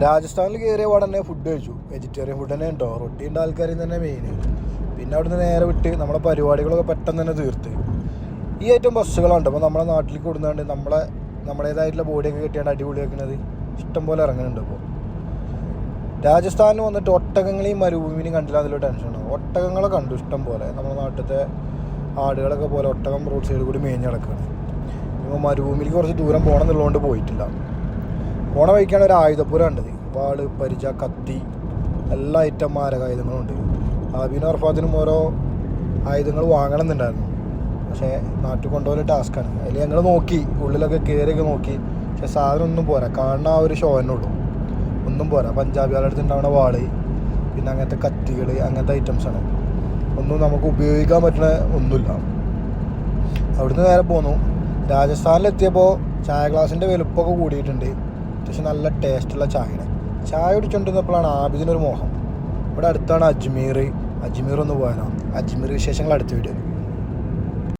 രാജസ്ഥാനിൽ കയറിയ പാടെ തന്നെ ഫുഡ് കഴിച്ചു. വെജിറ്റേറിയൻ ഫുഡ് തന്നെ ഉണ്ടോ, റൊട്ടീൻ്റെ ആൾക്കാരും തന്നെ മെയിൻ. പിന്നെ അവിടുന്ന് നേരെ വിട്ട് നമ്മുടെ പരിപാടികളൊക്കെ പെട്ടെന്ന് തന്നെ തീർത്ത് ഈ ഐറ്റം ബസ്സുകളുണ്ട്. അപ്പോൾ നമ്മളെ നാട്ടിലേക്ക് കൊടുക്കുന്നുണ്ട്, നമ്മുടേതായിട്ടുള്ള ബോഡിയൊക്കെ കെട്ടിയാണ് അടിപൊളി വെക്കുന്നത്. ഇഷ്ടംപോലെ ഇറങ്ങുന്നുണ്ട്. ഇപ്പോൾ രാജസ്ഥാനിൽ വന്നിട്ട് ഒട്ടകങ്ങളെയും മരുഭൂമിനെയും കണ്ടില്ല, അതിലൊരു ടെൻഷനാണ്. ഒട്ടകങ്ങളെ കണ്ടു ഇഷ്ടം പോലെ. നമ്മുടെ നാട്ടിലത്തെ ആടുകളൊക്കെ പോലെ ഒട്ടകം റോഡ് സൈഡിൽ കൂടി മേഞ്ഞ് കിടക്കുകയാണ്. ഇപ്പോൾ മരുഭൂമിയിലേക്ക് കുറച്ച് ദൂരം പോകണം എന്നുള്ളതുകൊണ്ട് പോയിട്ടില്ല. പോണ വഴിക്കാണ് ഒരു ആയുധപ്പുര കണ്ടത്. വാള്, പരിച, കത്തി, എല്ലാ ഐറ്റം മാരകായുധങ്ങളുണ്ട്. ആബിനും അർഫാത്തിനും ഓരോ ആയുധങ്ങൾ വാങ്ങണം എന്നുണ്ടായിരുന്നു. പക്ഷേ നാട്ടിൽ കൊണ്ടുപോകുന്ന ടാസ്ക്കാണ്. അതിൽ ഞങ്ങൾ നോക്കി, ഉള്ളിലൊക്കെ കയറിയൊക്കെ നോക്കി. പക്ഷേ സാധനം ഒന്നും പോരാ. കാണുന്ന ആ ഒരു ഷോ തന്നെ ഉള്ളൂ, ഒന്നും പോരാ. പഞ്ചാബികളുടെ അടുത്ത് ഉണ്ടാവുന്ന വാള്, പിന്നെ അങ്ങനത്തെ കത്തികൾ, അങ്ങനത്തെ ഐറ്റംസാണ്. ഒന്നും നമുക്ക് ഉപയോഗിക്കാൻ പറ്റുന്ന ഒന്നുമില്ല. അവിടുന്ന് നേരെ പോന്നു. രാജസ്ഥാനിലെത്തിയപ്പോൾ ചായ ഗ്ലാസിൻ്റെ വലുപ്പമൊക്കെ കൂടിയിട്ടുണ്ട്. അത്യാവശ്യം നല്ല ടേസ്റ്റുള്ള ചായയാണ്. ചായ കുടിച്ചുകൊണ്ടിരുന്നപ്പോഴാണ് ആബിദിനൊരു മോഹം. ഇവിടെ അടുത്താണ് അജ്മീർ ഒന്ന് പോകാനാണ്. അജ്മീർ വിശേഷങ്ങൾ അടുത്ത വീഡിയോ.